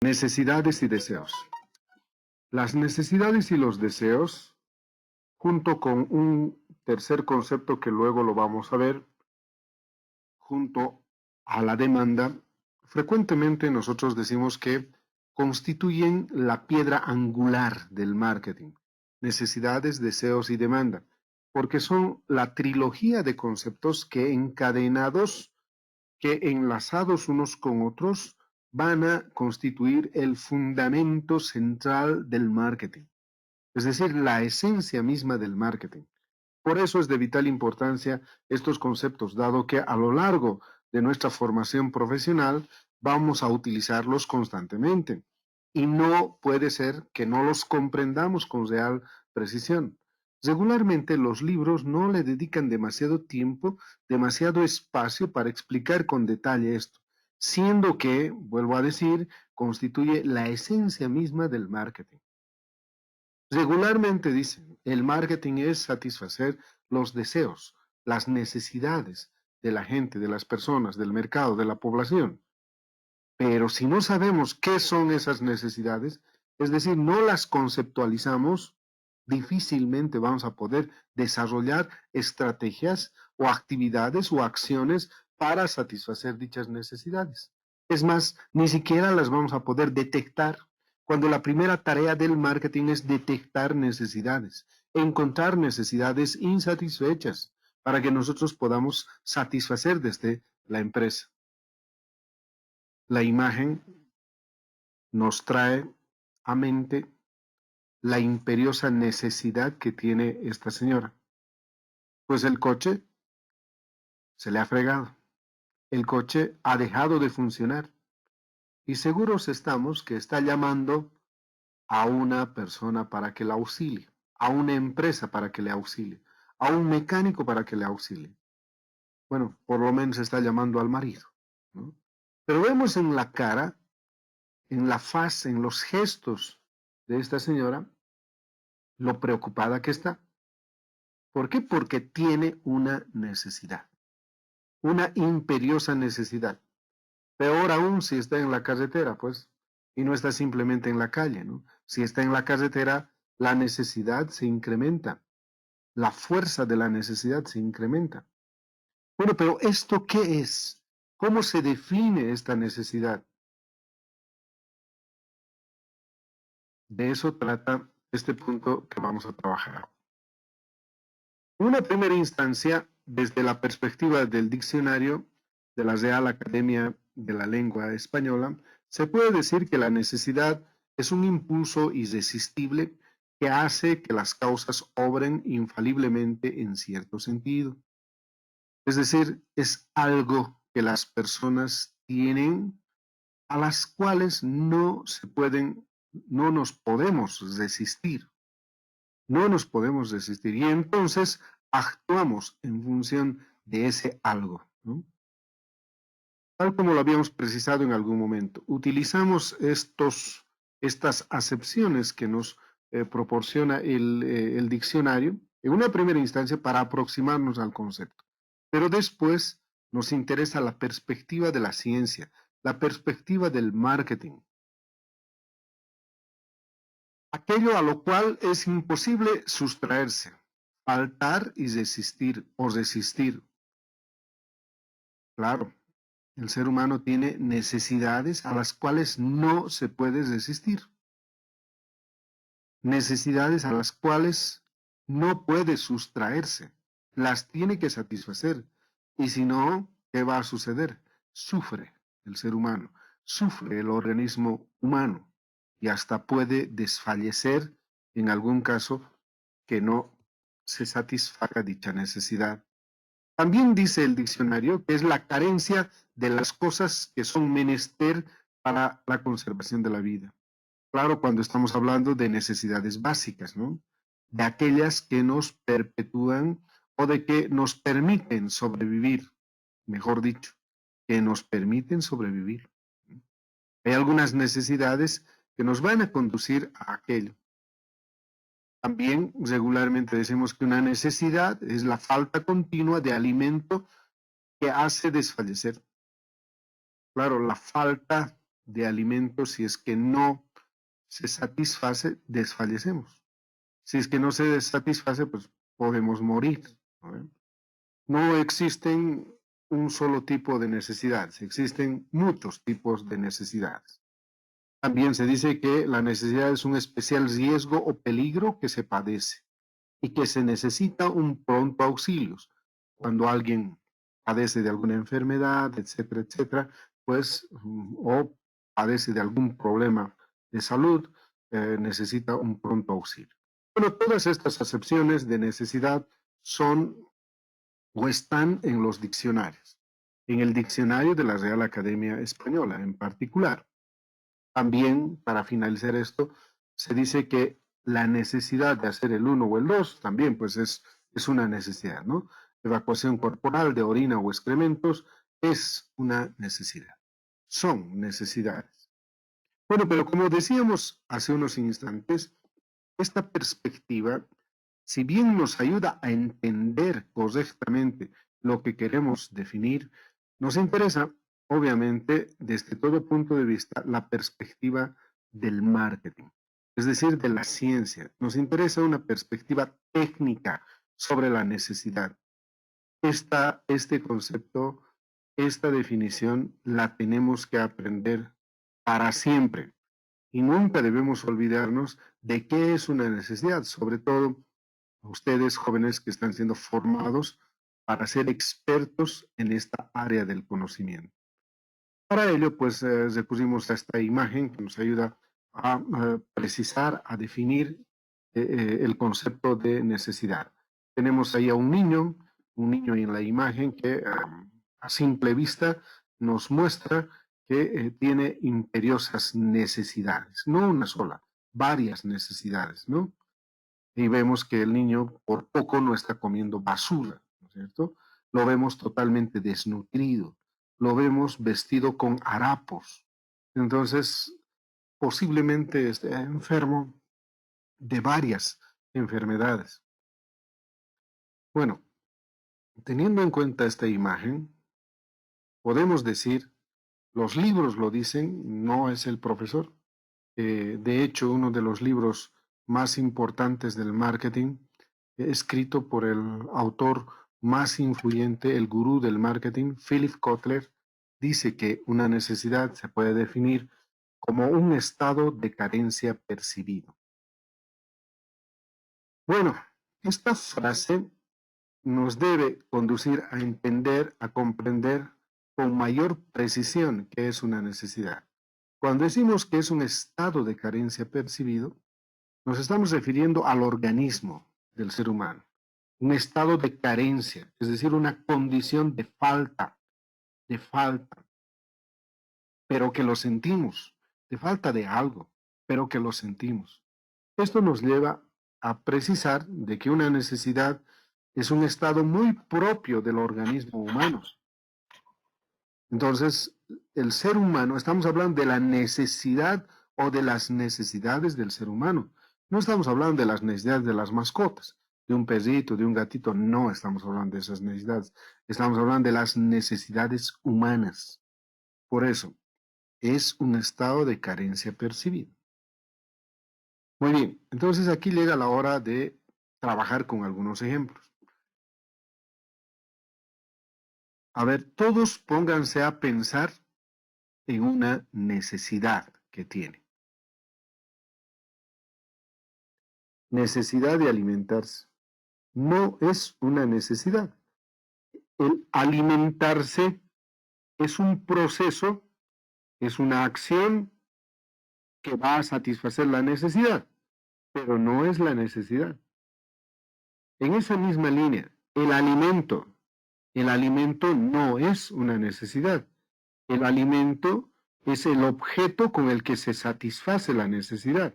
Necesidades y deseos. Las necesidades y los deseos, junto con un tercer concepto que luego lo vamos a ver, junto a la demanda, frecuentemente nosotros decimos que constituyen la piedra angular del marketing. Necesidades, deseos y demanda, porque son la trilogía de conceptos que encadenados, que enlazados unos con otros, van a constituir el fundamento central del marketing, es decir, la esencia misma del marketing. Por eso es de vital importancia estos conceptos, dado que a lo largo de nuestra formación profesional vamos a utilizarlos constantemente y no puede ser que no los comprendamos con real precisión. Regularmente los libros no le dedican demasiado tiempo, demasiado espacio para explicar con detalle esto, siendo que, vuelvo a decir, constituye la esencia misma del marketing. Regularmente dicen, el marketing es satisfacer los deseos, las necesidades de la gente, de las personas, del mercado, de la población. Pero si no sabemos qué son esas necesidades, es decir, no las conceptualizamos, difícilmente vamos a poder desarrollar estrategias o actividades o acciones para satisfacer dichas necesidades. Es más, ni siquiera las vamos a poder detectar cuando la primera tarea del marketing es detectar necesidades, encontrar necesidades insatisfechas para que nosotros podamos satisfacer desde la empresa. La imagen nos trae a mente la imperiosa necesidad que tiene esta señora. Pues el coche se le ha fregado, el coche ha dejado de funcionar y seguros estamos que está llamando a una persona para que la auxilie, a una empresa para que le auxilie, a un mecánico para que le auxilie. Bueno, por lo menos está llamando al marido, ¿no? Pero vemos en la cara, en la faz, en los gestos de esta señora, lo preocupada que está. ¿Por qué? Porque tiene una necesidad, una imperiosa necesidad. Peor aún si está en la carretera, pues, y no está simplemente en la calle, ¿no? Si está en la carretera, la necesidad se incrementa, la fuerza de la necesidad se incrementa. Bueno, pero ¿esto qué es? ¿Cómo se define esta necesidad? De eso trata este punto que vamos a trabajar. En una primera instancia, desde la perspectiva del diccionario de la Real Academia de la Lengua Española, se puede decir que la necesidad es un impulso irresistible que hace que las causas obren infaliblemente en cierto sentido. Es decir, es algo que las personas tienen a las cuales no nos podemos resistir. No nos podemos resistir y entonces actuamos en función de ese algo, ¿no? Tal como lo habíamos precisado en algún momento, utilizamos estas acepciones que nos proporciona el diccionario en una primera instancia para aproximarnos al concepto, pero después nos interesa la perspectiva de la ciencia, la perspectiva del marketing, aquello a lo cual es imposible sustraerse, faltar y resistir o resistir. Claro, el ser humano tiene necesidades a las cuales no se puede resistir, necesidades a las cuales no puede sustraerse, las tiene que satisfacer. Y si no, ¿qué va a suceder? Sufre el ser humano, sufre el organismo humano y hasta puede desfallecer en algún caso que no se satisfaga dicha necesidad. También dice el diccionario que es la carencia de las cosas que son menester para la conservación de la vida. Claro, cuando estamos hablando de necesidades básicas, ¿no? De aquellas que nos perpetúan o de que nos permiten sobrevivir, mejor dicho, que nos permiten sobrevivir. Hay algunas necesidades que nos van a conducir a aquello. También regularmente decimos que una necesidad es la falta continua de alimento que hace desfallecer. Claro, la falta de alimentos, si es que no se satisface, desfallecemos. Si es que no se satisface, pues podemos morir, ¿no? No existen un solo tipo de necesidades, existen muchos tipos de necesidades. También se dice que la necesidad es un especial riesgo o peligro que se padece y que se necesita un pronto auxilio. Cuando alguien padece de alguna enfermedad, etcétera, etcétera, pues, o padece de algún problema de salud, necesita un pronto auxilio. Bueno, todas estas acepciones de necesidad son o están en los diccionarios, en el diccionario de la Real Academia Española en particular. También, para finalizar esto, se dice que la necesidad de hacer el 1 o el 2 también pues es una necesidad, ¿no? Evacuación corporal de orina o excrementos es una necesidad. Son necesidades. Bueno, pero como decíamos hace unos instantes, esta perspectiva, si bien nos ayuda a entender correctamente lo que queremos definir, nos interesa, obviamente, desde todo punto de vista, la perspectiva del marketing, es decir, de la ciencia. Nos interesa una perspectiva técnica sobre la necesidad. Este concepto, esta definición, la tenemos que aprender para siempre. Y nunca debemos olvidarnos de qué es una necesidad, sobre todo ustedes jóvenes que están siendo formados para ser expertos en esta área del conocimiento. Para ello, pues recurrimos a esta imagen que nos ayuda a precisar, a definir el concepto de necesidad. Tenemos ahí a un niño en la imagen que a simple vista nos muestra que tiene imperiosas necesidades, no una sola, varias necesidades, ¿no? Y vemos que el niño por poco no está comiendo basura, ¿no es cierto? Lo vemos totalmente desnutrido, lo vemos vestido con harapos. Entonces, posiblemente esté enfermo de varias enfermedades. Bueno, teniendo en cuenta esta imagen, podemos decir, los libros lo dicen, no es el profesor. De hecho, uno de los libros más importantes del marketing, escrito por el autor más influyente, el gurú del marketing, Philip Kotler, dice que una necesidad se puede definir como un estado de carencia percibido. Bueno, esta frase nos debe conducir a entender, a comprender con mayor precisión qué es una necesidad. Cuando decimos que es un estado de carencia percibido, nos estamos refiriendo al organismo del ser humano, un estado de carencia, es decir, una condición de falta, pero que lo sentimos, de falta de algo, pero que lo sentimos. Esto nos lleva a precisar de que una necesidad es un estado muy propio del organismo humano. Entonces, el ser humano, estamos hablando de la necesidad o de las necesidades del ser humano. No estamos hablando de las necesidades de las mascotas, de un perrito, de un gatito, no estamos hablando de esas necesidades. Estamos hablando de las necesidades humanas. Por eso, es un estado de carencia percibido. Muy bien, entonces aquí llega la hora de trabajar con algunos ejemplos. A ver, todos pónganse a pensar en una necesidad que tiene. Necesidad de alimentarse. No es una necesidad. El alimentarse es un proceso, es una acción que va a satisfacer la necesidad, pero no es la necesidad. En esa misma línea, el alimento no es una necesidad. El alimento es el objeto con el que se satisface la necesidad.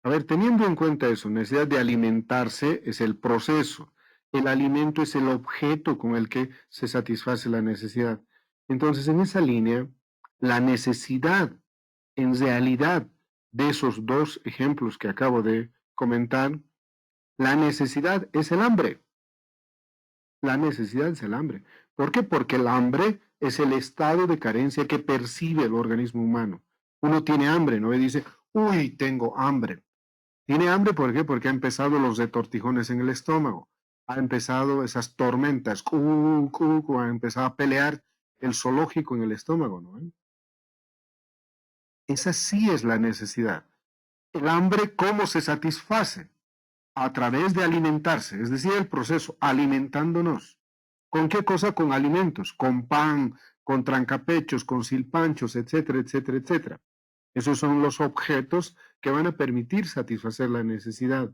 A ver, teniendo en cuenta eso, necesidad de alimentarse es el proceso, el alimento es el objeto con el que se satisface la necesidad. Entonces, en esa línea, la necesidad, en realidad, de esos dos ejemplos que acabo de comentar, la necesidad es el hambre. La necesidad es el hambre. ¿Por qué? Porque el hambre es el estado de carencia que percibe el organismo humano. Uno tiene hambre, ¿no? Y dice, uy, tengo hambre. Tiene hambre, ¿por qué? Porque ha empezado los retortijones en el estómago. Ha empezado esas tormentas, ha empezado a pelear el zoológico en el estómago, ¿no? Esa sí es la necesidad. El hambre, ¿cómo se satisface? A través de alimentarse, es decir, el proceso, alimentándonos. ¿Con qué cosa? Con alimentos, con pan, con trancapechos, con silpanchos, etcétera, etcétera, etcétera. Esos son los objetos que van a permitir satisfacer la necesidad.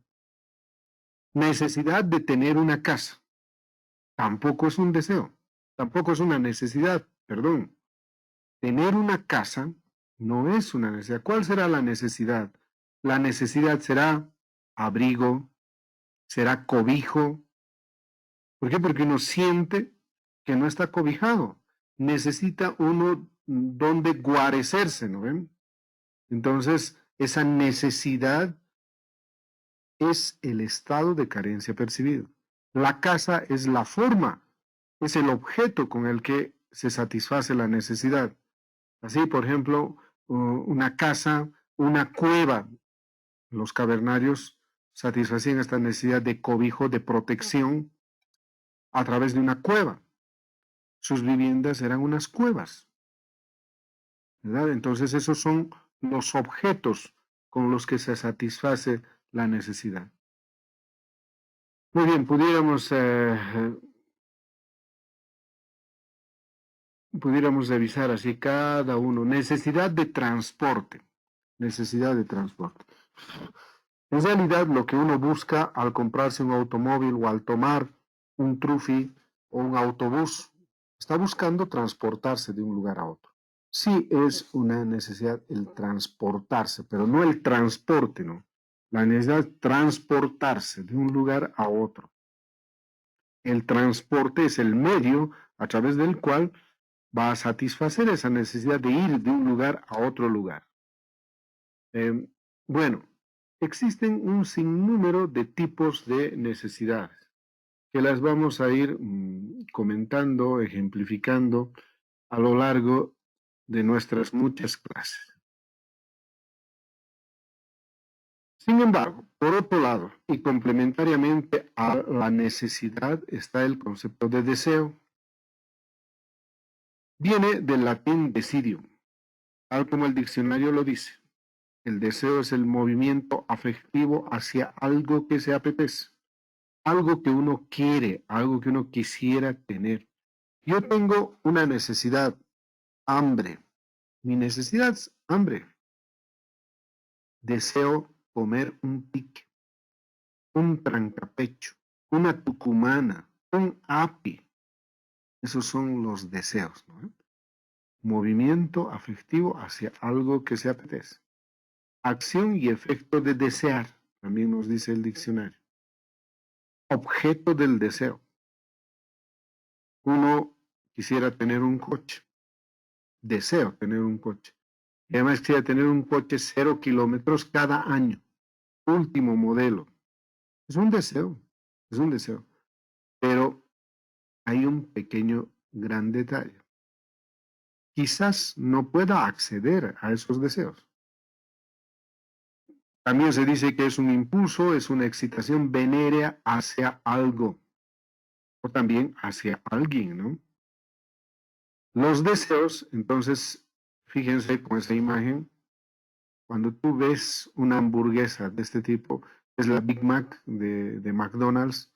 Necesidad de tener una casa. Tampoco es un deseo, tampoco es una necesidad, perdón. Tener una casa no es una necesidad. ¿Cuál será la necesidad? La necesidad será abrigo, será cobijo. ¿Por qué? Porque uno siente que no está cobijado. Necesita uno donde guarecerse, ¿no ven? Entonces, esa necesidad es el estado de carencia percibido. La casa es la forma, es el objeto con el que se satisface la necesidad. Así, por ejemplo, una casa, una cueva. Los cavernarios satisfacían esta necesidad de cobijo, de protección a través de una cueva. Sus viviendas eran unas cuevas, ¿verdad? Entonces esos son los objetos con los que se satisface la necesidad. Muy bien, pudiéramos revisar así cada uno. Necesidad de transporte. Necesidad de transporte. En realidad, lo que uno busca al comprarse un automóvil o al tomar un trufi o un autobús, está buscando transportarse de un lugar a otro. Sí es una necesidad el transportarse, pero no el transporte, ¿no? La necesidad de transportarse de un lugar a otro. El transporte es el medio a través del cual va a satisfacer esa necesidad de ir de un lugar a otro lugar. Bueno, existen un sinnúmero de tipos de necesidades que las vamos a ir comentando, ejemplificando a lo largo de nuestras muchas clases. Sin embargo, por otro lado, y complementariamente a la necesidad está el concepto de deseo. Viene del latín desidium, tal como el diccionario lo dice. El deseo es el movimiento afectivo hacia algo que se apetece, algo que uno quiere, algo que uno quisiera tener. Yo tengo una necesidad, hambre. Mi necesidad es hambre. Deseo comer un pique, un trancapecho, una tucumana, un api. Esos son los deseos, ¿no? Movimiento afectivo hacia algo que se apetece. Acción y efecto de desear, también nos dice el diccionario. Objeto del deseo. Uno quisiera tener un coche. Deseo tener un coche. Y además quisiera tener un coche 0 kilómetros cada año. Último modelo. Es un deseo. Es un deseo. Pero hay un pequeño gran detalle. Quizás no pueda acceder a esos deseos. También se dice que es un impulso, es una excitación venérea hacia algo o también hacia alguien, ¿no? Los deseos, entonces, fíjense con esa imagen, cuando tú ves una hamburguesa de este tipo, es la Big Mac de McDonald's,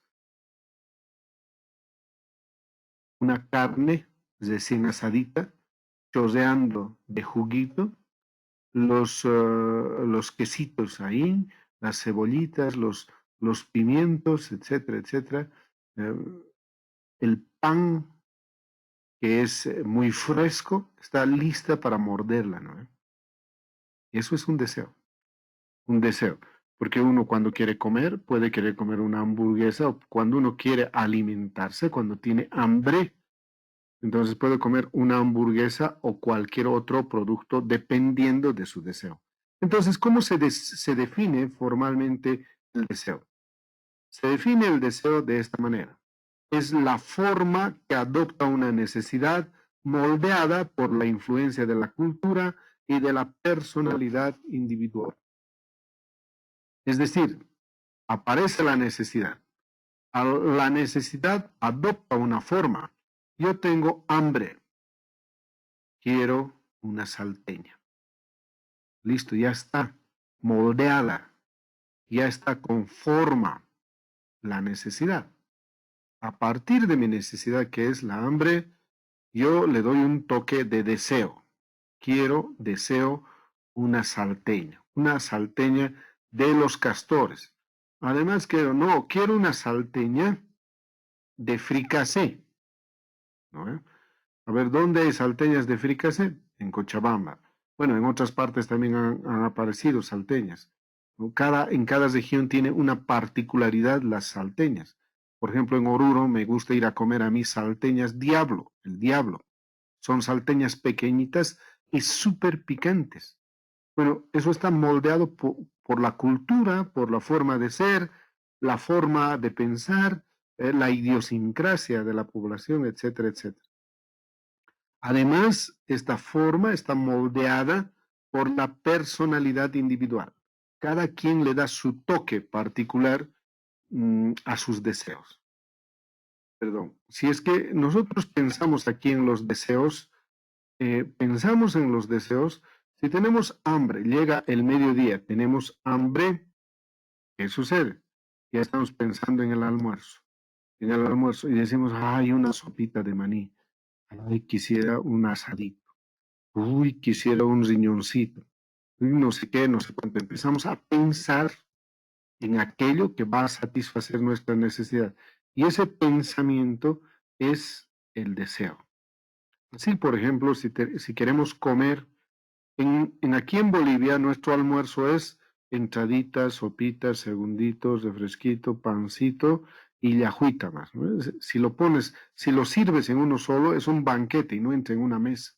una carne recién asadita, chorreando de juguito, los quesitos ahí, las cebollitas, los pimientos, etcétera, etcétera. El pan, que es muy fresco, está lista para morderla, ¿no? Y eso es un deseo. Porque uno cuando quiere comer, puede querer comer una hamburguesa, o cuando uno quiere alimentarse, cuando tiene hambre, entonces puede comer una hamburguesa o cualquier otro producto dependiendo de su deseo. Entonces, ¿cómo se define formalmente el deseo? Se define el deseo de esta manera. Es la forma que adopta una necesidad moldeada por la influencia de la cultura y de la personalidad individual. Es decir, aparece la necesidad. La necesidad adopta una forma. Yo tengo hambre, quiero una salteña. Listo, ya está moldeada, ya está con forma la necesidad. A partir de mi necesidad, que es la hambre, yo le doy un toque de deseo. Deseo una salteña de los castores. Además, quiero una salteña de fricasé. ¿No? A ver, ¿dónde hay salteñas de fricasé? En Cochabamba. Bueno, en otras partes también han aparecido salteñas. ¿No? En cada región tiene una particularidad las salteñas. Por ejemplo, en Oruro me gusta ir a comer a mis salteñas diablo, el diablo. Son salteñas pequeñitas y súper picantes. Bueno, eso está moldeado por la cultura, por la forma de ser, la forma de pensar, la idiosincrasia de la población, etcétera, etcétera. Además, esta forma está moldeada por la personalidad individual. Cada quien le da su toque particular a sus deseos. Perdón, si es que nosotros pensamos aquí en los deseos, pensamos en los deseos, si tenemos hambre, llega el mediodía, tenemos hambre, ¿qué sucede? Ya estamos pensando en el almuerzo y decimos, ay, una sopita de maní, ay, quisiera un asadito. Uy, quisiera un riñoncito. Uy, no sé qué, no sé cuánto. Empezamos a pensar en aquello que va a satisfacer nuestra necesidad. Y ese pensamiento es el deseo. Así, por ejemplo, si queremos comer, aquí en Bolivia nuestro almuerzo es entraditas, sopitas, segunditos, refresquito, pancito y yajuita más, ¿no? Si lo sirves en uno solo, es un banquete y no entra en una mesa.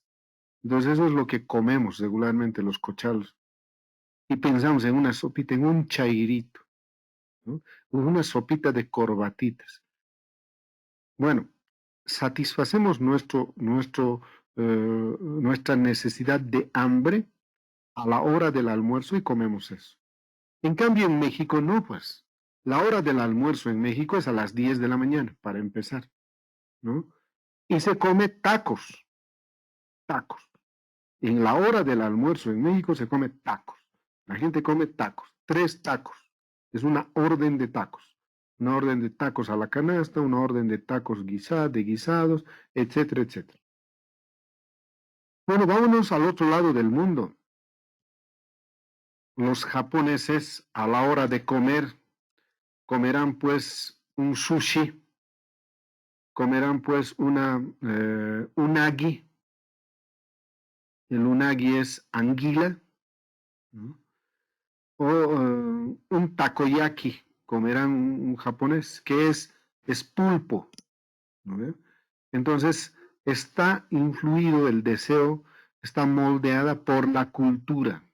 Entonces eso es lo que comemos regularmente los cochalos. Y pensamos en una sopita, en un chairito, ¿no? Una sopita de corbatitas. Bueno, satisfacemos nuestra necesidad de hambre a la hora del almuerzo y comemos eso. En cambio, en México no, pues. La hora del almuerzo en México es a las 10 de la mañana, para empezar, ¿no? Y se come tacos, tacos. En la hora del almuerzo en México se come tacos. La gente come tacos, 3 tacos. Es una orden de tacos. Una orden de tacos a la canasta, una orden de tacos de guisados, etcétera, etcétera. Bueno, vámonos al otro lado del mundo. Los japoneses a la hora de comer comerán pues un sushi, comerán pues unagi. El unagi es anguila, ¿no? O un takoyaki, comerán un japonés, que es pulpo, ¿no? Entonces, está influido el deseo, está moldeada por la cultura.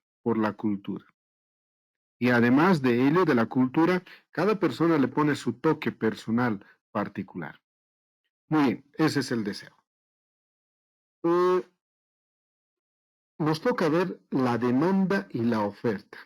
Y además de ello, de la cultura, cada persona le pone su toque personal particular. Muy bien, ese es el deseo. Nos toca ver la demanda y la oferta.